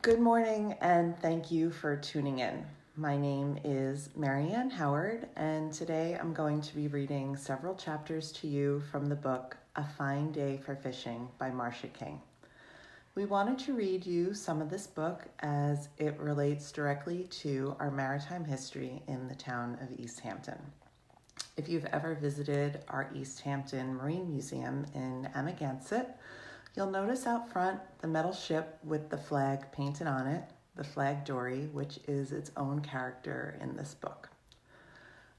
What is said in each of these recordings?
Good morning, and thank you for tuning in. My name is Marianne Howard, and today I'm going to be reading several chapters to you from the book A Fine Day for Fishing by Marcia King. We wanted to read you some of this book as it relates directly to our maritime history in the town of East Hampton. If you've ever visited our East Hampton Marine Museum in Amagansett, you'll notice out front the metal ship with the flag painted on it, the flag dory, which is its own character in this book.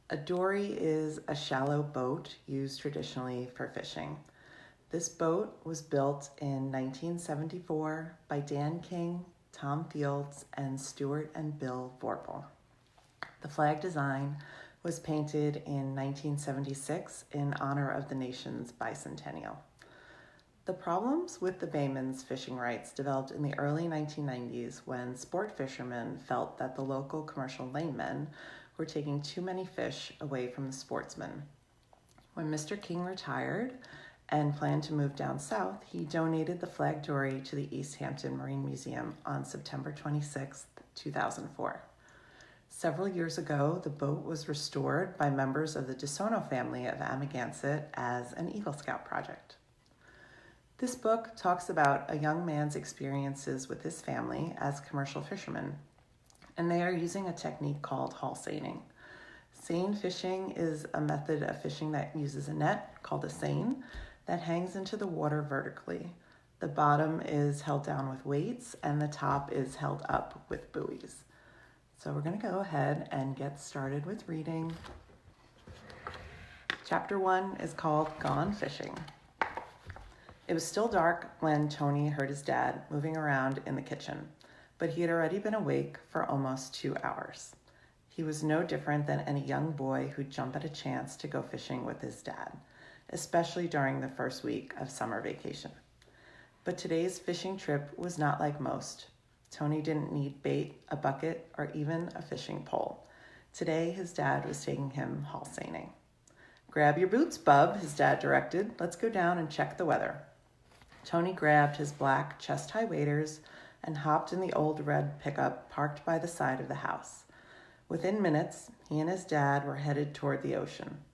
A dory is a shallow boat used traditionally for fishing. This boat was built in 1974 by Dan King, Tom Fields, and Stuart and Bill Vorpal. The flag design was painted in 1976 in honor of the nation's bicentennial. The problems with the Baymen's fishing rights developed in the early 1990s when sport fishermen felt that the local commercial laymen were taking too many fish away from the sportsmen. When Mr. King retired and planned to move down south, he donated the flag dory to the East Hampton Marine Museum on September 26, 2004. Several years ago, the boat was restored by members of the DeSono family of Amagansett as an Eagle Scout project. This book talks about a young man's experiences with his family as commercial fishermen, and they are using a technique called haul seining. Seine fishing is a method of fishing that uses a net called a seine that hangs into the water vertically. The bottom is held down with weights and the top is held up with buoys. So we're going to go ahead and get started with reading. Chapter 1 is called Gone Fishing. It was still dark when Tony heard his dad moving around in the kitchen, but he had already been awake for almost 2 hours. He was no different than any young boy who'd jump at a chance to go fishing with his dad, especially during the first week of summer vacation. But today's fishing trip was not like most. Tony didn't need bait, a bucket, or even a fishing pole. Today, his dad was taking him haul seining. "Grab your boots, bub," his dad directed. "Let's go down and check the weather." Tony grabbed his black chest-high waders and hopped in the old red pickup parked by the side of the house. Within minutes, he and his dad were headed toward the ocean.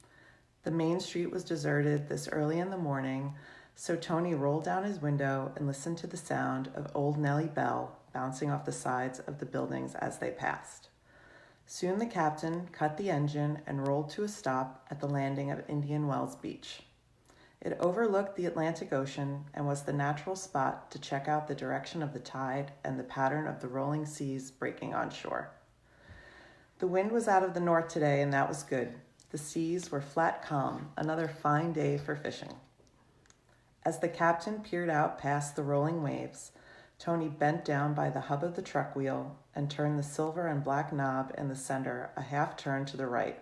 The main street was deserted this early in the morning, so Tony rolled down his window and listened to the sound of Old Nellie Bell bouncing off the sides of the buildings as they passed. Soon the captain cut the engine and rolled to a stop at the landing of Indian Wells Beach. It overlooked the Atlantic Ocean and was the natural spot to check out the direction of the tide and the pattern of the rolling seas breaking on shore. The wind was out of the north today, and that was good. The seas were flat calm, another fine day for fishing. As the captain peered out past the rolling waves, Tony bent down by the hub of the truck wheel and turned the silver and black knob in the center a half turn to the right.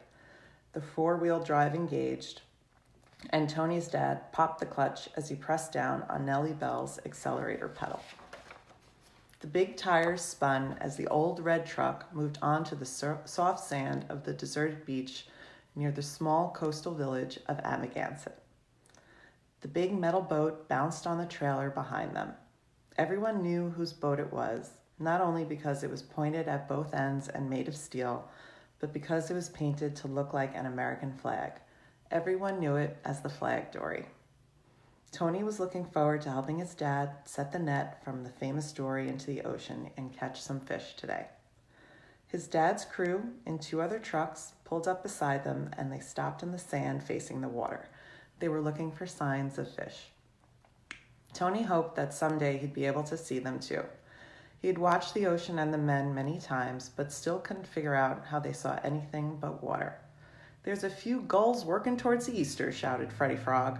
The four-wheel drive engaged, and Tony's dad popped the clutch as he pressed down on Nellie Bell's accelerator pedal. The big tires spun as the old red truck moved onto the soft sand of the deserted beach near the small coastal village of Amagansett. The big metal boat bounced on the trailer behind them. Everyone knew whose boat it was, not only because it was pointed at both ends and made of steel, but because it was painted to look like an American flag. Everyone knew it as the flag dory. Tony was looking forward to helping his dad set the net from the famous dory into the ocean and catch some fish today. His dad's crew and 2 other trucks pulled up beside them, and they stopped in the sand facing the water. They were looking for signs of fish. Tony hoped that someday he'd be able to see them too. He had watched the ocean and the men many times, but still couldn't figure out how they saw anything but water. "There's a few gulls working towards the easter," shouted Freddie Frog.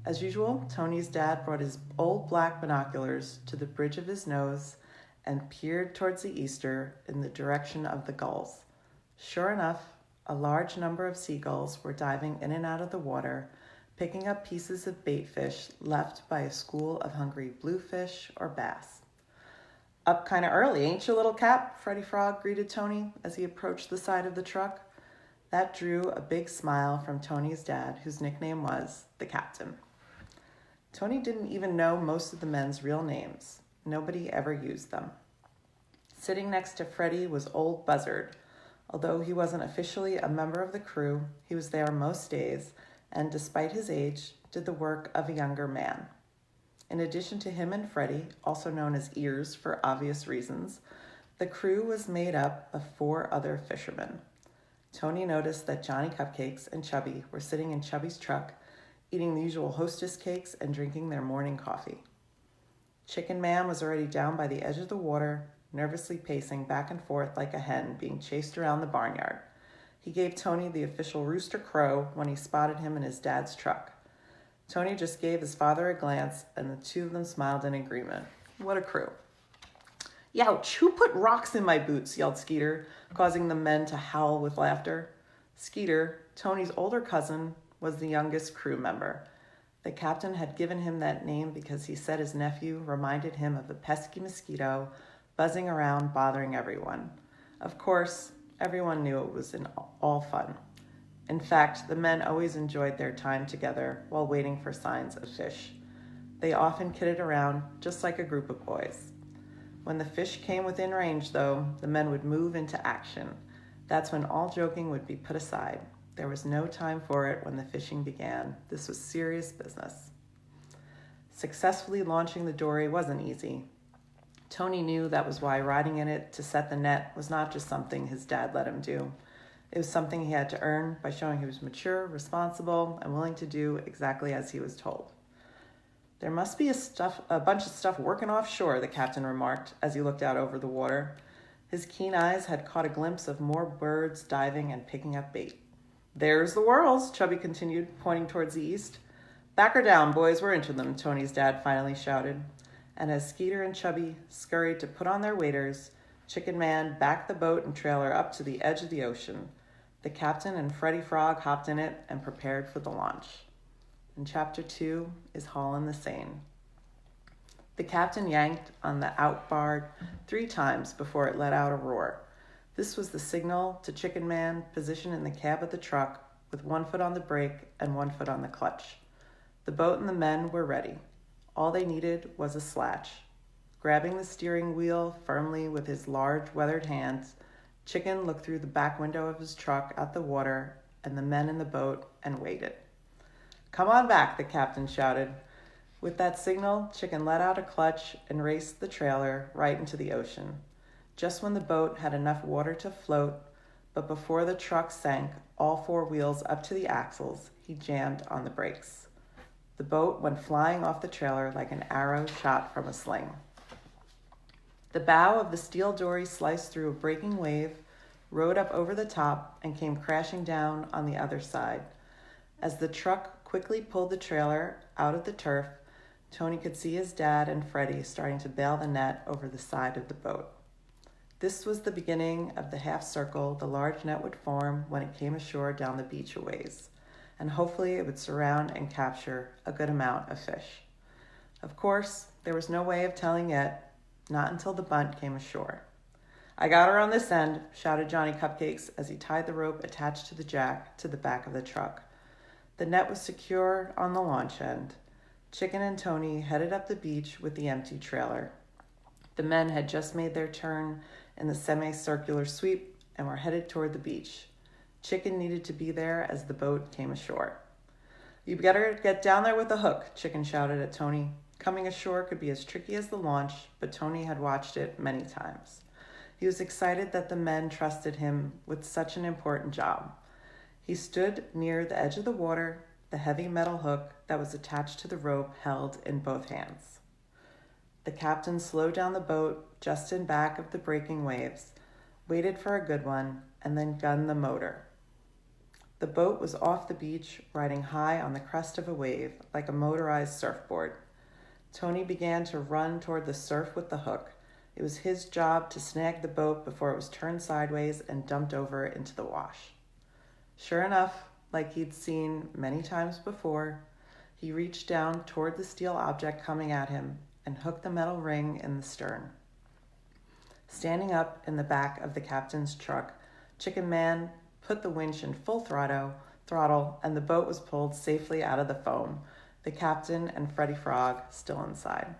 As usual, Tony's dad brought his old black binoculars to the bridge of his nose and peered towards the easter in the direction of the gulls. Sure enough, a large number of seagulls were diving in and out of the water, picking up pieces of bait fish left by a school of hungry bluefish or bass. "Up kind of early, ain't you, little Cap?" Freddie Frog greeted Tony as he approached the side of the truck. That drew a big smile from Tony's dad, whose nickname was the Captain. Tony didn't even know most of the men's real names. Nobody ever used them. Sitting next to Freddie was old Buzzard. Although he wasn't officially a member of the crew, he was there most days and, despite his age, did the work of a younger man. In addition to him and Freddie, also known as Ears for obvious reasons, the crew was made up of 4 other fishermen. Tony noticed that Johnny Cupcakes and Chubby were sitting in Chubby's truck, eating the usual hostess cakes and drinking their morning coffee. Chicken Man was already down by the edge of the water, nervously pacing back and forth like a hen being chased around the barnyard. He gave Tony the official rooster crow when he spotted him in his dad's truck. Tony just gave his father a glance, and the 2 of them smiled in agreement. What a crew. "Youch, who put rocks in my boots?" yelled Skeeter, causing the men to howl with laughter. Skeeter, Tony's older cousin, was the youngest crew member. The captain had given him that name because he said his nephew reminded him of a pesky mosquito buzzing around bothering everyone. Of course, everyone knew it was all fun. In fact, the men always enjoyed their time together while waiting for signs of fish. They often kidded around just like a group of boys. When the fish came within range, though, the men would move into action. That's when all joking would be put aside. There was no time for it when the fishing began. This was serious business. Successfully launching the dory wasn't easy. Tony knew that was why riding in it to set the net was not just something his dad let him do. It was something he had to earn by showing he was mature, responsible, and willing to do exactly as he was told. "There must be a bunch of stuff working offshore," the captain remarked as he looked out over the water. His keen eyes had caught a glimpse of more birds diving and picking up bait. "There's the whirls," Chubby continued, pointing towards the east. "Back her down, boys, we're into them," Tony's dad finally shouted. And as Skeeter and Chubby scurried to put on their waders, Chicken Man backed the boat and trailer up to the edge of the ocean. The captain and Freddie Frog hopped in it and prepared for the launch. And Chapter 2 is Haulin' the Seine. The captain yanked on the outboard 3 times before it let out a roar. This was the signal to Chicken Man, positioned in the cab of the truck with 1 foot on the brake and 1 foot on the clutch. The boat and the men were ready. All they needed was a slatch. Grabbing the steering wheel firmly with his large, weathered hands, Chicken looked through the back window of his truck at the water and the men in the boat and waited. "Come on back," the captain shouted. With that signal, Chicken let out a clutch and raced the trailer right into the ocean. Just when the boat had enough water to float, but before the truck sank all 4 wheels up to the axles, he jammed on the brakes. The boat went flying off the trailer like an arrow shot from a sling. The bow of the steel dory sliced through a breaking wave, rode up over the top, and came crashing down on the other side. As the truck quickly pulled the trailer out of the turf, Tony could see his dad and Freddie starting to bail the net over the side of the boat. This was the beginning of the half circle the large net would form when it came ashore down the beach a ways, and hopefully it would surround and capture a good amount of fish. Of course, there was no way of telling yet, not until the bunt came ashore. "I got her on this end," shouted Johnny Cupcakes as he tied the rope attached to the jack to the back of the truck. The net was secure on the launch end. Chicken and Tony headed up the beach with the empty trailer. The men had just made their turn in the semicircular sweep and were headed toward the beach. Chicken needed to be there as the boat came ashore. "You better get down there with the hook," Chicken shouted at Tony. Coming ashore could be as tricky as the launch, but Tony had watched it many times. He was excited that the men trusted him with such an important job. He stood near the edge of the water, the heavy metal hook that was attached to the rope held in both hands. The captain slowed down the boat just in back of the breaking waves, waited for a good one, and then gunned the motor. The boat was off the beach, riding high on the crest of a wave, like a motorized surfboard. Tony began to run toward the surf with the hook. It was his job to snag the boat before it was turned sideways and dumped over into the wash. Sure enough, like he'd seen many times before, he reached down toward the steel object coming at him and hooked the metal ring in the stern. Standing up in the back of the captain's truck, Chicken Man put the winch in full throttle, and the boat was pulled safely out of the foam, the captain and Freddie Frog still inside.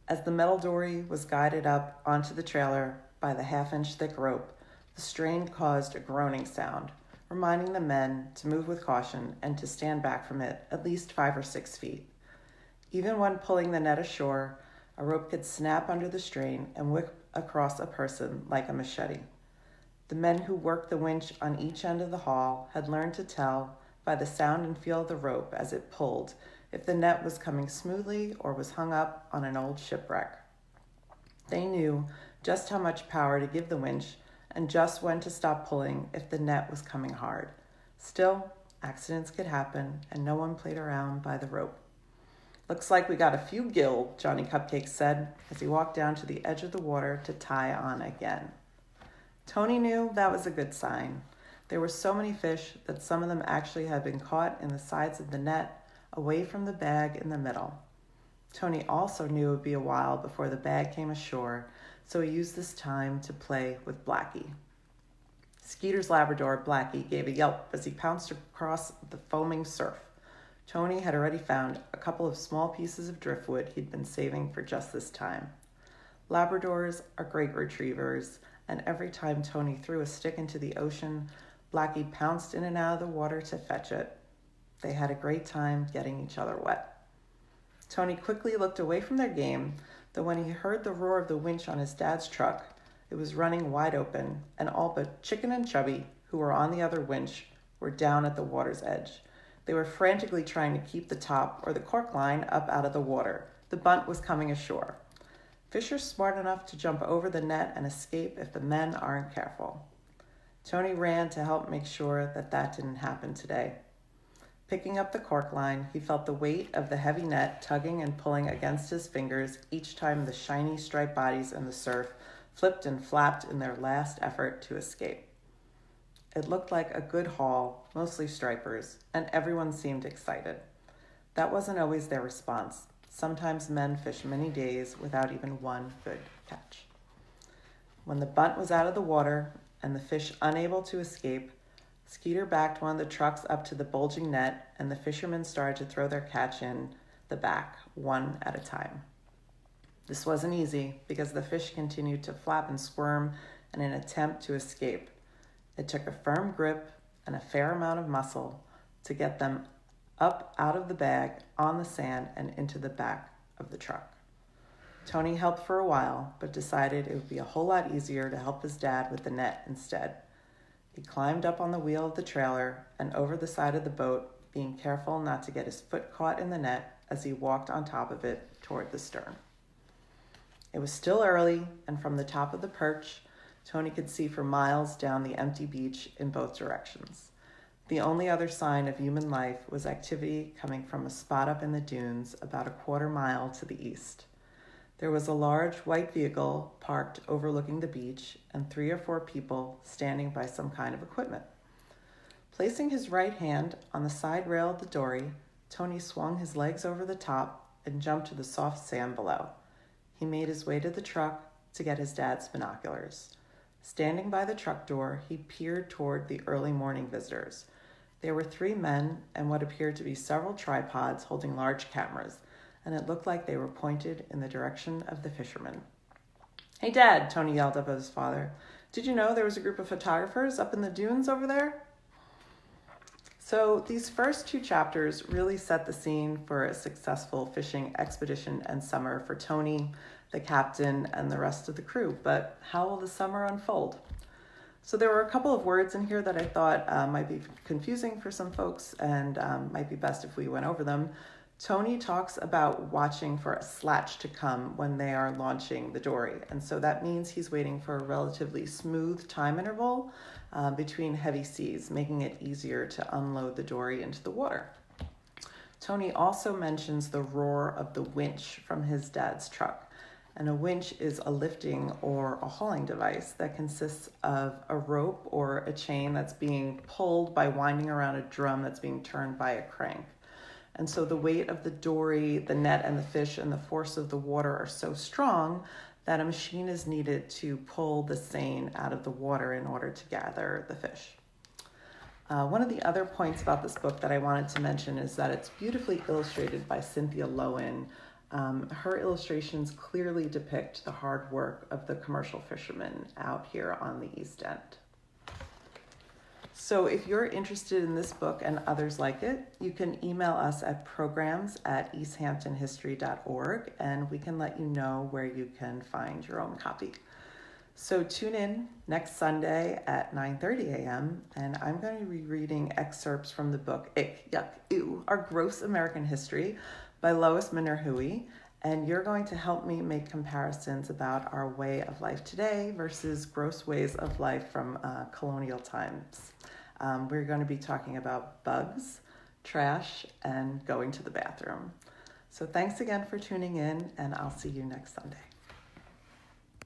As the metal dory was guided up onto the trailer, by the half-inch thick rope, the strain caused a groaning sound, reminding the men to move with caution and to stand back from it at least 5 or 6 feet. Even when pulling the net ashore, a rope could snap under the strain and whip across a person like a machete. The men who worked the winch on each end of the haul had learned to tell by the sound and feel of the rope as it pulled if the net was coming smoothly or was hung up on an old shipwreck. They knew just how much power to give the winch and just when to stop pulling if the net was coming hard. Still, accidents could happen, and no one played around by the rope. "Looks like we got a few gill," Johnny Cupcake said as he walked down to the edge of the water to tie on again. Tony knew that was a good sign. There were so many fish that some of them actually had been caught in the sides of the net, away from the bag in the middle. Tony also knew it would be a while before the bag came ashore, so he used this time to play with Blackie. Skeeter's Labrador, Blackie, gave a yelp as he pounced across the foaming surf. Tony had already found a couple of small pieces of driftwood he'd been saving for just this time. Labradors are great retrievers, and every time Tony threw a stick into the ocean, Blackie pounced in and out of the water to fetch it. They had a great time getting each other wet. Tony quickly looked away from their game, though when he heard the roar of the winch on his dad's truck, it was running wide open, and all but Chicken and Chubby, who were on the other winch, were down at the water's edge. They were frantically trying to keep the top or the cork line up out of the water. The bunt was coming ashore. Fish are smart enough to jump over the net and escape if the men aren't careful. Tony ran to help make sure that didn't happen today. Picking up the cork line, he felt the weight of the heavy net tugging and pulling against his fingers each time the shiny striped bodies in the surf flipped and flapped in their last effort to escape. It looked like a good haul, mostly stripers, and everyone seemed excited. That wasn't always their response. Sometimes men fished many days without even one good catch. When the bunt was out of the water and the fish unable to escape, Skeeter backed one of the trucks up to the bulging net, and the fishermen started to throw their catch in the back, one at a time. This wasn't easy because the fish continued to flap and squirm in an attempt to escape. It took a firm grip and a fair amount of muscle to get them up out of the bag, on the sand, and into the back of the truck. Tony helped for a while, but decided it would be a whole lot easier to help his dad with the net instead. He climbed up on the wheel of the trailer and over the side of the boat, being careful not to get his foot caught in the net as he walked on top of it toward the stern. It was still early, and from the top of the perch, Tony could see for miles down the empty beach in both directions. The only other sign of human life was activity coming from a spot up in the dunes about a quarter mile to the east. There was a large white vehicle parked overlooking the beach and 3 or 4 people standing by some kind of equipment. Placing his right hand on the side rail of the dory, Tony swung his legs over the top and jumped to the soft sand below. He made his way to the truck to get his dad's binoculars. Standing by the truck door, he peered toward the early morning visitors. There were 3 men and what appeared to be several tripods holding large cameras, and it looked like they were pointed in the direction of the fishermen. "Hey, Dad," Tony yelled up at his father. "Did you know there was a group of photographers up in the dunes over there?" So these first 2 chapters really set the scene for a successful fishing expedition and summer for Tony, the captain, and the rest of the crew. But how will the summer unfold? So there were a couple of words in here that I thought might be confusing for some folks and might be best if we went over them. Tony talks about watching for a slatch to come when they are launching the dory. And so that means he's waiting for a relatively smooth time interval between heavy seas, making it easier to unload the dory into the water. Tony also mentions the roar of the winch from his dad's truck. And a winch is a lifting or a hauling device that consists of a rope or a chain that's being pulled by winding around a drum that's being turned by a crank. And so the weight of the dory, the net, and the fish and the force of the water are so strong that a machine is needed to pull the seine out of the water in order to gather the fish. One of the other points about this book that I wanted to mention is that it's beautifully illustrated by Cynthia Lowen. Her illustrations clearly depict the hard work of the commercial fishermen out here on the East End. So if you're interested in this book and others like it, you can email us at programs@easthamptonhistory.org, and we can let you know where you can find your own copy. So tune in next Sunday at 9:30 a.m. and I'm going to be reading excerpts from the book Ick, Yuck, Ew, Our Gross American History by Lois Minner-Hui, and you're going to help me make comparisons about our way of life today versus gross ways of life from colonial times. We're going to be talking about bugs, trash, and going to the bathroom. So thanks again for tuning in, and I'll see you next Sunday.